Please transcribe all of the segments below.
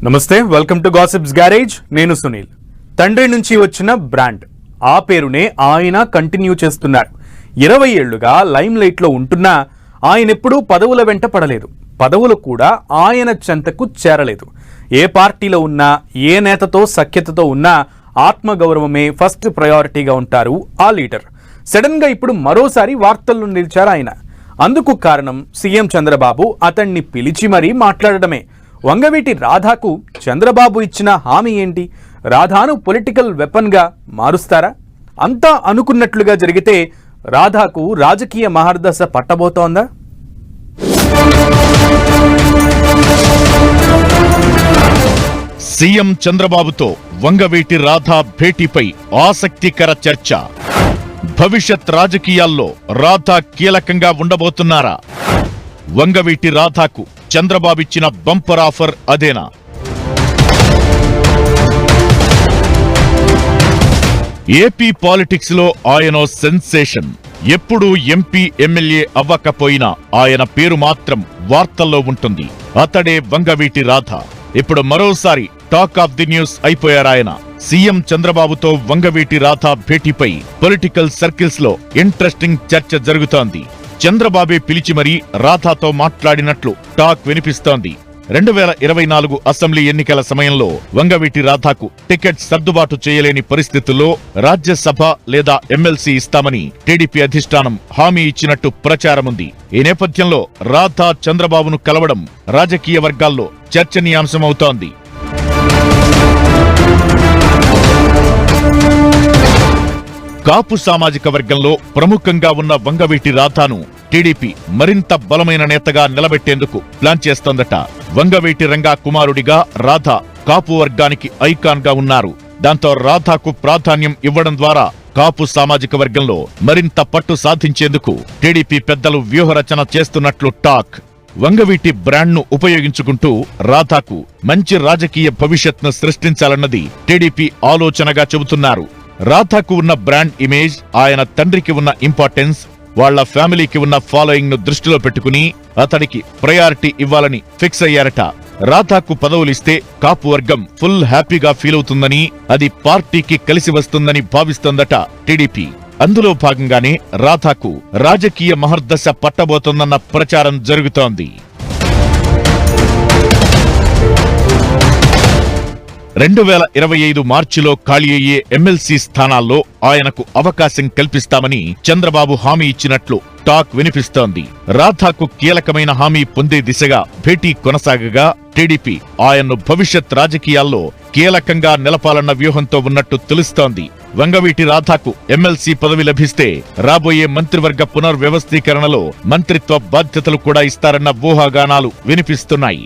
నమస్తే, welcome to gossips garage. నేను సునీల్. తండ్రి నుంచి వచ్చిన బ్రాండ్, ఆ పేరునే ఆయన కంటిన్యూ చేస్తున్నారు. 20 ఏళ్లుగా లైమ్ లైట్ లో ఉంటున్నా ఆయన ఎప్పుడూ పదవుల వెంట పడలేదు. పదవులు కూడా ఆయన చెంతకు చేరలేదు. ఏ పార్టీలో ఉన్నా, ఏ నేతతో సఖ్యతతో ఉన్నా ఆత్మగౌరవమే ఫస్ట్ ప్రయారిటీగా ఉంటారు ఆ లీడర్. సడన్ గా ఇప్పుడు మరోసారి వార్తల్లో నిలిచారు ఆయన. అందుకు కారణం సీఎం చంద్రబాబు అతన్ని పిలిచి మరీ మాట్లాడడమే. వంగవీటి రాధాకు చంద్రబాబు ఇచ్చిన హామీ ఏంటి? రాధాను పొలిటికల్ వెపన్గా మారుస్తారా? అంతా అనుకున్నట్లుగా జరిగితే రాధాకు రాజకీయ మహర్దశ పట్టబోతోందా? సీఎం చంద్రబాబుతో వంగవీటి రాధా భేటీపై ఆసక్తికర చర్చ. భవిష్యత్ రాజకీయాల్లో రాధా కీలకంగా ఉండబోతున్నారా? వంగవీటి రాధాకు చంద్రబాబిచ్చిన బంపర్ ఆఫర్ అదేనా? ఏపీ పాలిటిక్స్ లో ఆయనో సెన్సేషన్. ఎప్పుడూ ఎంపీ ఎమ్మెల్యే అవ్వకపోయినా ఆయన పేరు మాత్రం వార్తల్లో ఉంటుంది. అతడే వంగవీటి రాధ. ఇప్పుడు మరోసారి టాక్ ఆఫ్ ది న్యూస్ అయిపోయారాయన. సీఎం చంద్రబాబుతో వంగవీటి రాధ భేటీపై పొలిటికల్ సర్కిల్స్ లో ఇంట్రెస్టింగ్ చర్చ జరుగుతోంది. చంద్రబాబే పిలిచి మరీ రాధాతో మాట్లాడినట్లు టాక్ వినిపిస్తోంది. 2024 అసెంబ్లీ ఎన్నికల సమయంలో వంగవీటి రాధాకు టికెట్ సర్దుబాటు చేయలేని పరిస్థితుల్లో రాజ్యసభ లేదా ఎమ్మెల్సీ ఇస్తామని టీడీపీ అధిష్టానం హామీ ఇచ్చినట్టు ప్రచారముంది. ఈ నేపథ్యంలో రాధా చంద్రబాబును కలవడం రాజకీయ వర్గాల్లో చర్చనీయాంశమవుతోంది. కాపు సామాజిక వర్గంలో ప్రముఖంగా ఉన్న వంగవీటి రాధాను టీడీపీ మరింత బలమైన నేతగా నిలబెట్టేందుకు ప్లాన్ చేస్తోందట. వంగవీటి రంగా కుమారుడిగా రాధా కాపు వర్గానికి ఐకాన్ గా ఉన్నారు. దాంతో రాధాకు ప్రాధాన్యం ఇవ్వడం ద్వారా కాపు సామాజిక వర్గంలో మరింత పట్టు సాధించేందుకు టీడీపీ పెద్దలు వ్యూహరచన చేస్తున్నట్లు టాక్. వంగవీటి బ్రాండ్ ను ఉపయోగించుకుంటూ రాధాకు మంచి రాజకీయ భవిష్యత్ను సృష్టించాలన్నది టీడీపీ ఆలోచనగా చెబుతున్నారు. రాధాకు ఉన్న బ్రాండ్ ఇమేజ్, ఆయన తండ్రికి ఉన్న ఇంపార్టెన్స్, వాళ్ల ఫ్యామిలీకి ఉన్న ఫాలోయింగ్ ను దృష్టిలో పెట్టుకుని అతడికి ప్రయారిటీ ఇవ్వాలని ఫిక్స్ అయ్యారట. రాధాకు పదవులిస్తే కాపు వర్గం ఫుల్ హ్యాపీగా ఫీల్ అవుతుందని, అది పార్టీకి కలిసి వస్తుందని భావిస్తోందట టీడీపీ. అందులో భాగంగానే రాధాకు రాజకీయ మహర్దశ పట్టబోతోందన్న ప్రచారం జరుగుతోంది. 2025 మార్చిలో ఖాళీ అయ్యే ఎమ్మెల్సీ స్థానాల్లో ఆయనకు అవకాశం కల్పిస్తామని చంద్రబాబు హామీ ఇచ్చినట్లు టాక్ వినిపిస్తోంది. రాధాకు కీలకమైన హామీ పొందే దిశగా భేటీ కొనసాగగా టీడీపీ ఆయన్ను భవిష్యత్ రాజకీయాల్లో కీలకంగా నిలపాలన్న వ్యూహంతో ఉన్నట్టు తెలుస్తోంది. వంగవీటి రాధాకు ఎమ్మెల్సీ పదవి లభిస్తే రాబోయే మంత్రివర్గ పునర్వ్యవస్థీకరణలో మంత్రిత్వ బాధ్యతలు కూడా ఇస్తారన్న ఊహాగానాలు వినిపిస్తున్నాయి.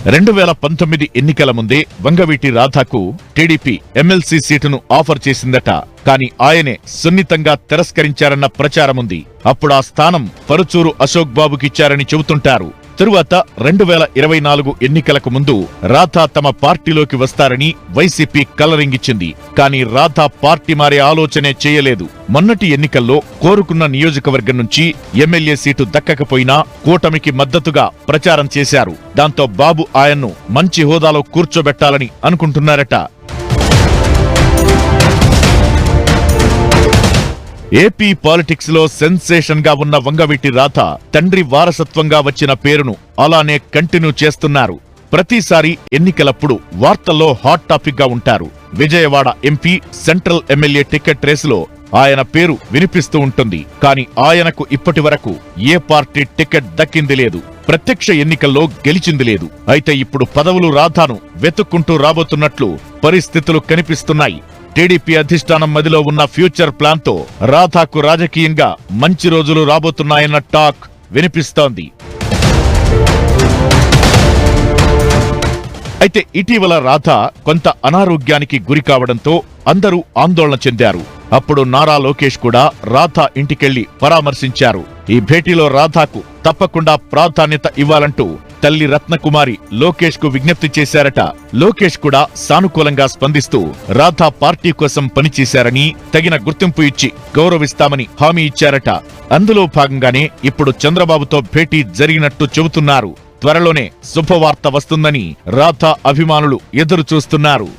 2019 ఎన్నికల ముందే వంగవీటి రాధాకు టీడీపీ ఎమ్మెల్సీ సీటును ఆఫర్ చేసిందట. కానీ ఆయనే సున్నితంగా తిరస్కరించారన్న ప్రచారముంది. అప్పుడు ఆ స్థానం పరుచూరు అశోక్ బాబుకిచ్చారని చెబుతుంటారు. తరువాత 2024 ఎన్నికలకు ముందు రాధా తమ పార్టీలోకి వస్తారని వైసీపీ కలరింగ్ ఇచ్చింది. కానీ రాధా పార్టీ మారే ఆలోచనే చేయలేదు. మొన్నటి ఎన్నికల్లో కోరుకున్న నియోజకవర్గం నుంచి ఎమ్మెల్యే సీటు దక్కకపోయినా కూటమికి మద్దతుగా ప్రచారం చేశారు. దాంతో బాబు ఆయన్ను మంచి హోదాలో కూర్చోబెట్టాలని అనుకుంటున్నారట. ఏపీ పాలిటిక్స్ లో సెన్సేషన్ గా ఉన్న వంగవీటి రాధ తండ్రి వారసత్వంగా వచ్చిన పేరును అలానే కంటిన్యూ చేస్తున్నారు. ప్రతిసారి ఎన్నికలప్పుడు వార్తల్లో హాట్ టాపిక్ గా ఉంటారు. Vijayawada MP, central MLA ticket రేసులో ఆయన పేరు వినిపిస్తూ ఉంటుంది. కానీ ఆయనకు ఇప్పటి వరకు ఏ పార్టీ టికెట్ దక్కింది లేదు, ప్రత్యక్ష ఎన్నికల్లో గెలిచింది లేదు. అయితే ఇప్పుడు పదవులు రాధాను వెతుక్కుంటూ రాబోతున్నట్లు పరిస్థితులు కనిపిస్తున్నాయి. టీడీపీ అధిష్టానం మదిలో ఉన్న ఫ్యూచర్ ప్లాన్ తో రాధాకు రాజకీయంగా మంచి రోజులు రాబోతున్నాయన్న టాక్ వినిపిస్తోంది. అయితే ఇటీవల రాధా కొంత అనారోగ్యానికి గురి కావడంతో అందరూ ఆందోళన చెందారు. అప్పుడు నారా లోకేష్ కూడా రాధా ఇంటికెళ్లి పరామర్శించారు. ఈ భేటీలో రాధాకు తప్పకుండా ప్రాధాన్యత ఇవ్వాలంటూ తల్లి రత్నకుమారి లోకేష్ కు విజ్ఞప్తి చేశారట. లోకేష్ కూడా సానుకూలంగా స్పందిస్తూ రాధా పార్టీ కోసం పనిచేశారని, తగిన గుర్తింపు ఇచ్చి గౌరవిస్తామని హామీ ఇచ్చారట. అందులో భాగంగానే ఇప్పుడు చంద్రబాబుతో భేటీ జరిగినట్టు చెబుతున్నారు. త్వరలోనే శుభవార్త వస్తుందని రాధా అభిమానులు ఎదురు చూస్తున్నారు.